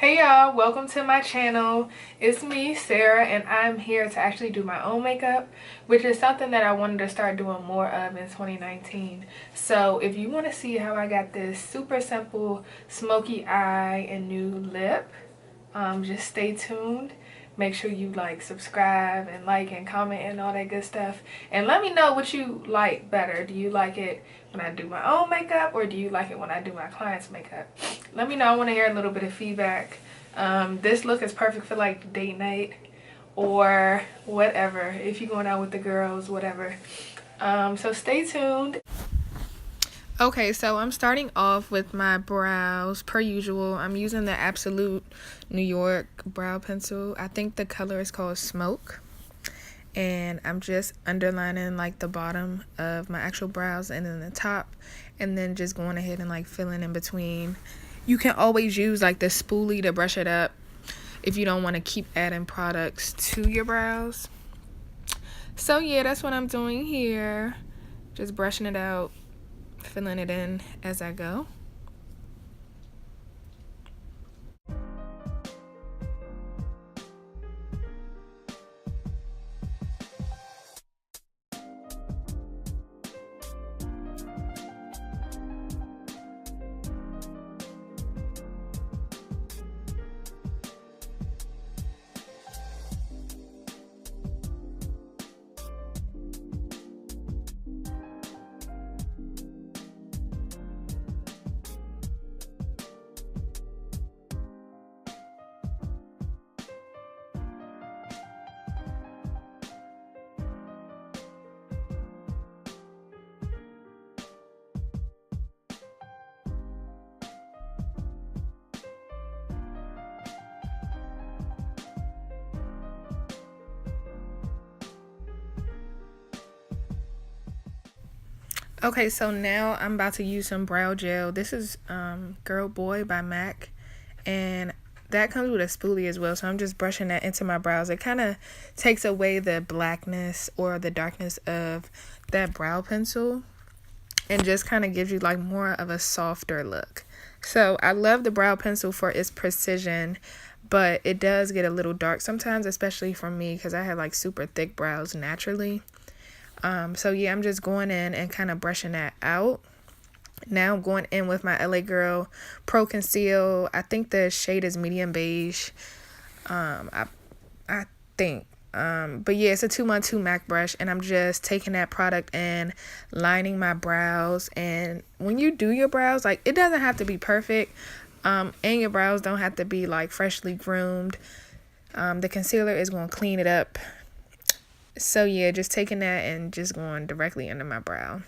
Hey y'all, welcome to my channel. It's me, Sarah, and I'm here to actually do my own makeup, which is something that I wanted to start doing more of in 2019. So if you want to see how I got this super simple smoky eye and nude lip, just stay tuned. Make sure you subscribe and comment and all that good stuff, and let me know what you like better. Do you like it when I do my own makeup, or do you like it when I do my clients makeup? Let me know. I want to hear a little bit of feedback. This look is perfect for date night or whatever, if you're going out with the girls, whatever. So stay tuned. Okay, so I'm starting off with my brows per usual. I'm using the Absolute New York brow pencil. I think the color is called Smoke. And I'm just underlining the bottom of my actual brows and then the top, and then just going ahead and filling in between. You can always use the spoolie to brush it up if you don't want to keep adding products to your brows. So yeah, that's what I'm doing here. Just brushing it out, filling it in as I go. Okay, so now I'm about to use some brow gel. This is Girl Boy by MAC, and that comes with a spoolie as well, so I'm just brushing that into my brows. It kind of takes away the blackness or the darkness of that brow pencil and just kind of gives you more of a softer look. So I love the brow pencil for its precision, but it does get a little dark sometimes, especially for me because I have super thick brows naturally. So yeah, I'm just going in and kind of brushing that out. Now I'm going in with my LA Girl Pro Conceal. I think the shade is medium beige. I think. But yeah, it's a 212 MAC brush, and I'm just taking that product and lining my brows. And when you do your brows, it doesn't have to be perfect. And your brows don't have to be freshly groomed. The concealer is going to clean it up. So yeah, just taking that and just going directly under my brow.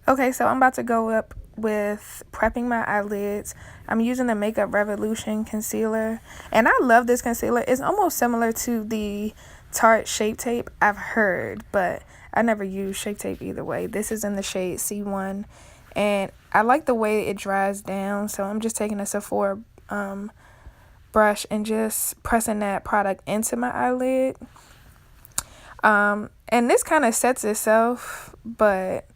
Okay, so I'm about to go up with prepping my eyelids. I'm using the Makeup Revolution concealer, and I love this concealer. It's almost similar to the Tarte Shape Tape, I've heard, but I never use Shape Tape either way. This is in the shade C1, and I like the way it dries down, so I'm just taking a Sephora brush and just pressing that product into my eyelid. And this kind of sets itself, but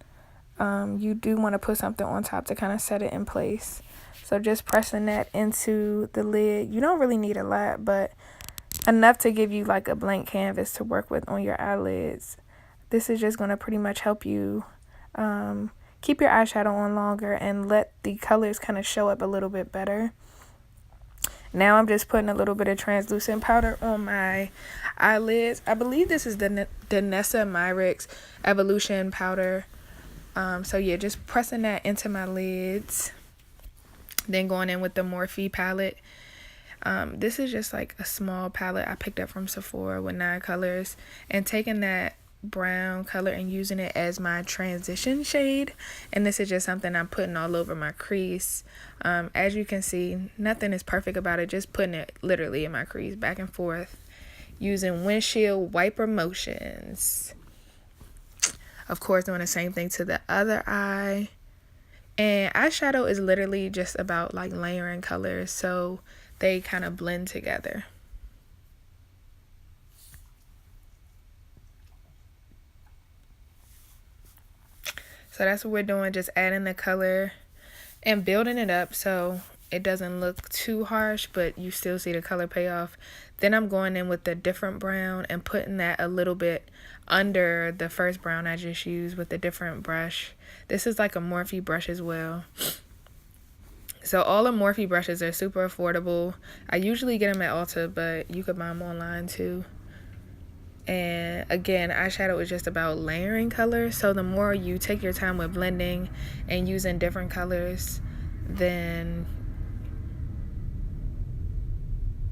you do want to put something on top to kind of set it in place. So just pressing that into the lid. You don't really need a lot, but enough to give you a blank canvas to work with on your eyelids. This is just going to pretty much help you keep your eyeshadow on longer and let the colors kind of show up a little bit better. Now I'm just putting a little bit of translucent powder on my eyelids. I believe this is the Danessa Myricks Evolution powder. So yeah, just pressing that into my lids. Then going in with the Morphe palette. This is just a small palette I picked up from Sephora with 9 colors. And taking that brown color and using it as my transition shade. And this is just something I'm putting all over my crease. As you can see, nothing is perfect about it. Just putting it literally in my crease back and forth using windshield wiper motions. Of course, doing the same thing to the other eye. And eyeshadow is literally just about like layering colors so they kind of blend together. So that's what we're doing, just adding the color and building it up so it doesn't look too harsh, but you still see the color pay off. Then I'm going in with a different brown and putting that a little bit under the first brown I just used with a different brush. This is like a Morphe brush as well. So all the Morphe brushes are super affordable. I usually get them at Ulta, but you could buy them online too. And again, eyeshadow is just about layering colors. So the more you take your time with blending and using different colors, then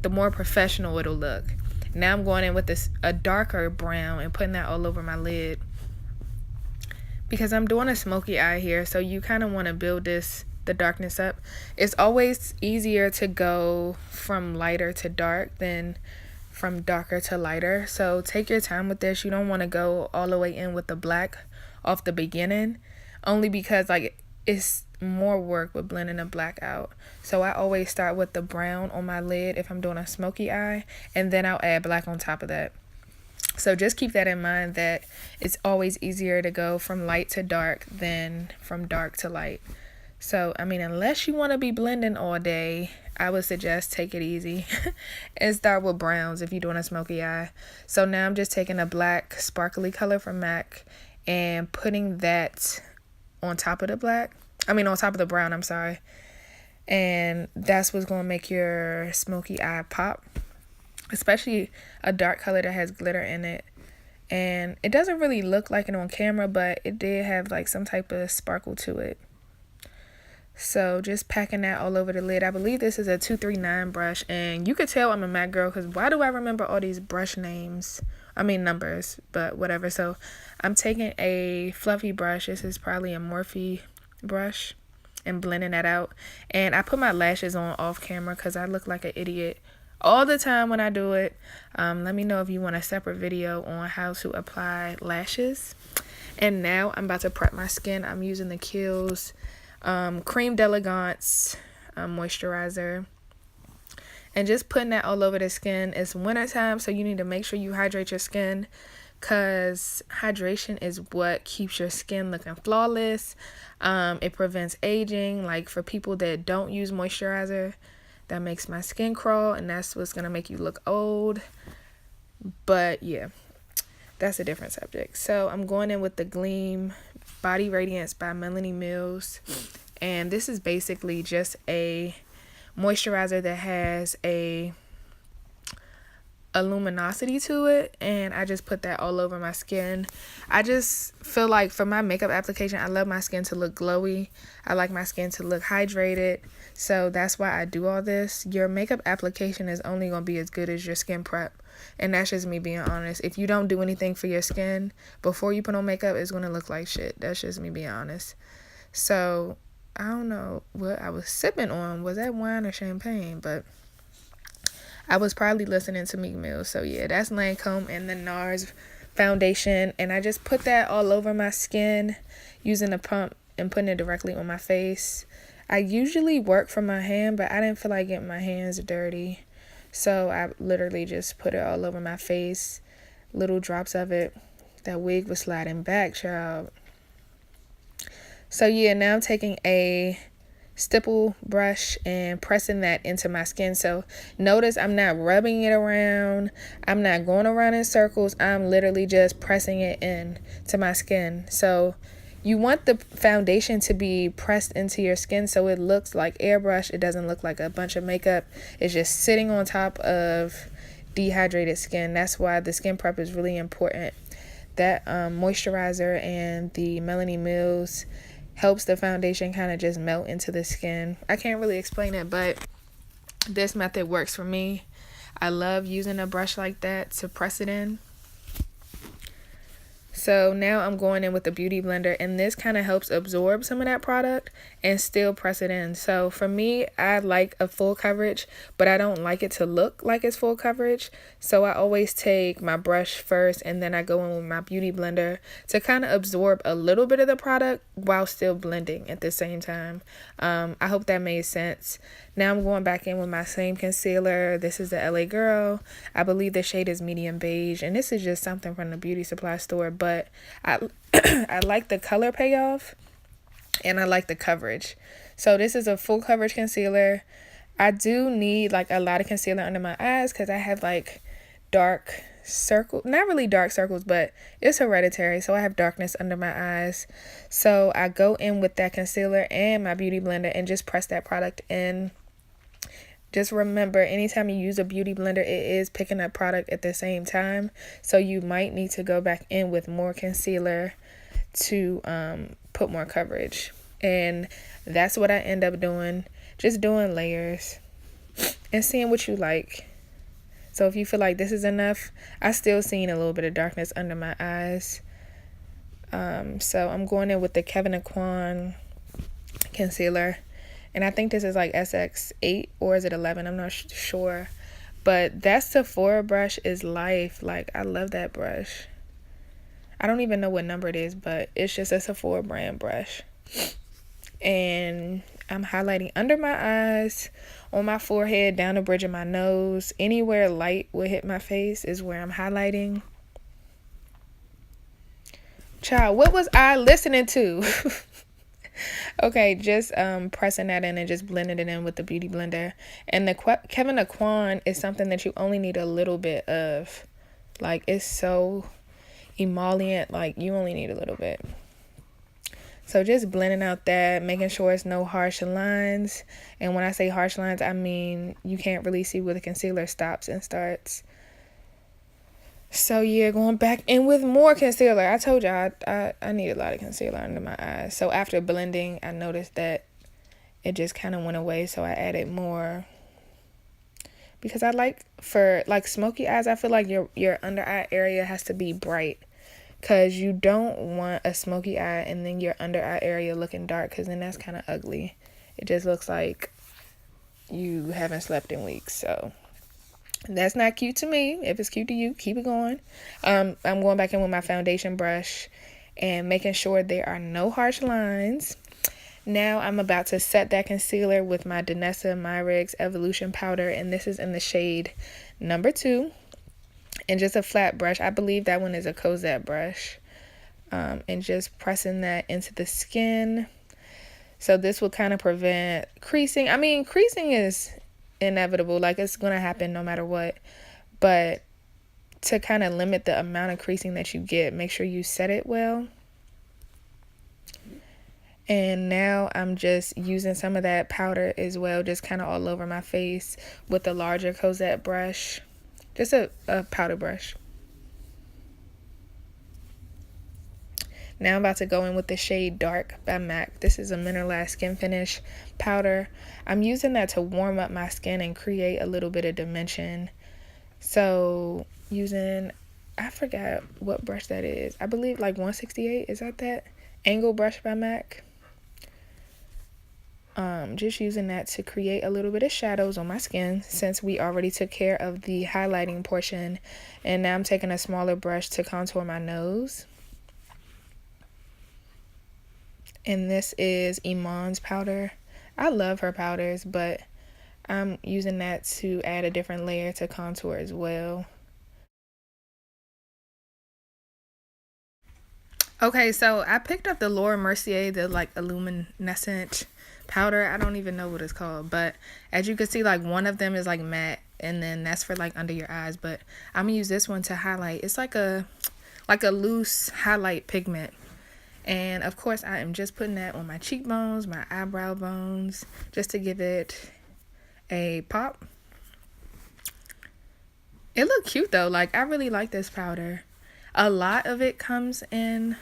the more professional it'll look. Now I'm going in with a darker brown and putting that all over my lid because I'm doing a smoky eye here, so you kind of want to build the darkness up. It's always easier to go from lighter to dark than from darker to lighter, so take your time with this. You don't want to go all the way in with the black off the beginning, only because like it's more work with blending the black out. So I always start with the brown on my lid if I'm doing a smoky eye, and then I'll add black on top of that. So just keep that in mind, that it's always easier to go from light to dark than from dark to light. So I mean, unless you want to be blending all day, I would suggest take it easy and start with browns if you're doing a smoky eye. So now I'm just taking a black sparkly color from MAC and putting that on top of the black. On top of the brown, I'm sorry. And that's what's going to make your smoky eye pop, especially a dark color that has glitter in it. And it doesn't really look like it on camera, but it did have like some type of sparkle to it. So just packing that all over the lid. I believe this is a 239 brush, and you could tell I'm a MAC girl because why do I remember all these brush names? Numbers, but whatever. So I'm taking a fluffy brush. This is probably a Morphe brush, and blending that out. And I put my lashes on off camera because I look like an idiot all the time when I do it. Let me know if you want a separate video on how to apply lashes. And now I'm about to prep my skin. I'm using the Kiehl's Creme d'Elegance moisturizer, and just putting that all over the skin. It's wintertime, so you need to make sure you hydrate your skin, because hydration is what keeps your skin looking flawless. It prevents aging. Like for people that don't use moisturizer, that makes my skin crawl, and that's what's gonna make you look old. But yeah, that's a different subject. So I'm going in with the Gleam Body Radiance by Melanie Mills, and this is basically just a moisturizer that has a luminosity to it, and I just put that all over my skin. I just feel like for my makeup application, I love my skin to look glowy. I like my skin to look hydrated, so that's why I do all this. Your makeup application is only going to be as good as your skin prep, and that's just me being honest. If you don't do anything for your skin before you put on makeup, it's going to look like shit. That's just me being honest. So I don't know what I was sipping on. Was that wine or champagne? But I was probably listening to Meek Mill. So yeah, that's Lancôme and the Nars foundation, and I just put that all over my skin using a pump and putting it directly on my face. I usually work from my hand, but I didn't feel like getting my hands dirty, so I literally just put it all over my face, little drops of it. That wig was sliding back, child. So yeah, now I'm taking a stipple brush and pressing that into my skin. So notice I'm not rubbing it around, I'm not going around in circles, I'm literally just pressing it in to my skin. So you want the foundation to be pressed into your skin so it looks like airbrush. It doesn't look like a bunch of makeup. It's just sitting on top of dehydrated skin. That's why the skin prep is really important. That moisturizer and the Melanie Mills helps the foundation kind of just melt into the skin. I can't really explain it, but this method works for me. I love using a brush like that to press it in. So now I'm going in with the Beauty Blender, and this kind of helps absorb some of that product and still press it in. So for me, I like a full coverage, but I don't like it to look like it's full coverage. So I always take my brush first, and then I go in with my Beauty Blender to kind of absorb a little bit of the product while still blending at the same time. I hope that made sense. Now I'm going back in with my same concealer. This is the LA Girl. I believe the shade is medium beige, and this is just something from the beauty supply store, but I I like the color payoff and I like the coverage. So this is a full coverage concealer. I do need like a lot of concealer under my eyes because I have like dark circles, not really dark circles, but it's hereditary, so I have darkness under my eyes. So I go in with that concealer and my Beauty Blender and just press that product in. Just remember, anytime you use a beauty blender, it is picking up product at the same time. So you might need to go back in with more concealer to put more coverage. And that's what I end up doing. Just doing layers and seeing what you like. So if you feel like this is enough, I still seen a little bit of darkness under my eyes. So I'm going in with the Kevin Aquan concealer. And I think this is like SX8 or is it 11? I'm not sure. But that Sephora brush is life. Like, I love that brush. I don't even know what number it is, but it's just a Sephora brand brush. And I'm highlighting under my eyes, on my forehead, down the bridge of my nose. Anywhere light will hit my face is where I'm highlighting. Child, what was I listening to? Okay, just pressing that in and just blending it in with the Beauty Blender. And the Kevin Aquan is something that you only need a little bit of. Like, it's so emollient, like you only need a little bit. So just blending out that, making sure it's no harsh lines. And when I say harsh lines, I mean you can't really see where the concealer stops and starts. So yeah, going back in with more concealer. I told y'all I need a lot of concealer under my eyes. So after blending, I noticed that it just kind of went away. So I added more. Because I like, for like smoky eyes, I feel like your under eye area has to be bright. Because you don't want a smoky eye and then your under eye area looking dark. Because then that's kind of ugly. It just looks like you haven't slept in weeks. So that's not cute to me. If it's cute to you, keep it going. I'm going back in with my foundation brush and making sure there are no harsh lines. Now I'm about to set that concealer with my Danessa Myricks Evolution Powder, and this is in the shade number 2. And just a flat brush. I believe that one is a Cosette brush. And just pressing that into the skin. So this will kind of prevent creasing. I mean, creasing is inevitable, like it's gonna happen no matter what, but to kind of limit the amount of creasing that you get, make sure you set it well. And now I'm just using some of that powder as well, just kind of all over my face with the larger Cosette brush, just a powder brush. Now I'm about to go in with the shade Dark by MAC. This is a mineralized skin finish powder. I'm using that to warm up my skin and create a little bit of dimension. So using, I forgot what brush that is. I believe like 168, is that Angle brush by MAC? Just using that to create a little bit of shadows on my skin since we already took care of the highlighting portion. And now I'm taking a smaller brush to contour my nose. And this is Iman's powder. I love her powders, but I'm using that to add a different layer to contour as well. Okay, so I picked up the Laura Mercier, the like illuminescent powder. I don't even know what it's called, but as you can see, like one of them is like matte, and then that's for like under your eyes, but I'm gonna use this one to highlight. It's like a loose highlight pigment. And of course I am just putting that on my cheekbones, my eyebrow bones, just to give it a pop. It looked cute though. Like, I really like this powder. A lot of it comes in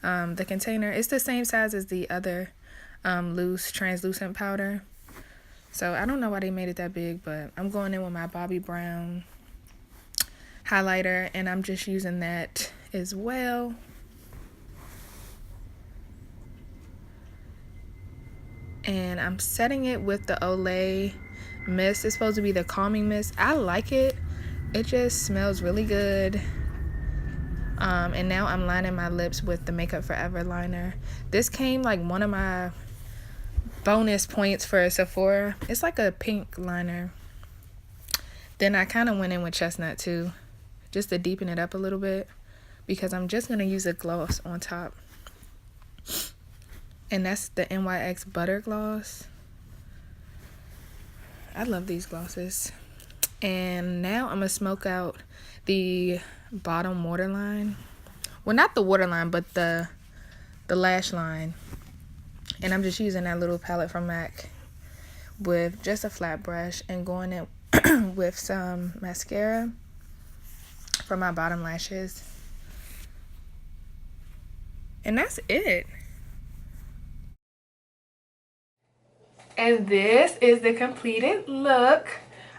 the container. It's the same size as the other loose translucent powder. So I don't know why they made it that big, but I'm going in with my Bobbi Brown highlighter, and I'm just using that as well. And I'm setting it with the Olay mist. It's supposed to be the calming mist. I like it. It just smells really good. And now I'm lining my lips with the Makeup Forever liner. This came like one of my bonus points for Sephora. It's like a pink liner. Then I kind of went in with chestnut too, just to deepen it up a little bit, because I'm just going to use a gloss on top. And that's the NYX Butter Gloss. I love these glosses. And now I'm going to smoke out the bottom waterline. Well, not the waterline, but the lash line. And I'm just using that little palette from MAC with just a flat brush and going in with some mascara for my bottom lashes. And that's it. And this is the completed look.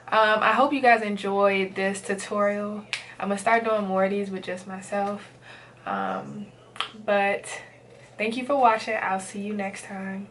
I hope you guys enjoyed this tutorial. I'm gonna start doing more of these with just myself. But thank you for watching. I'll see you next time.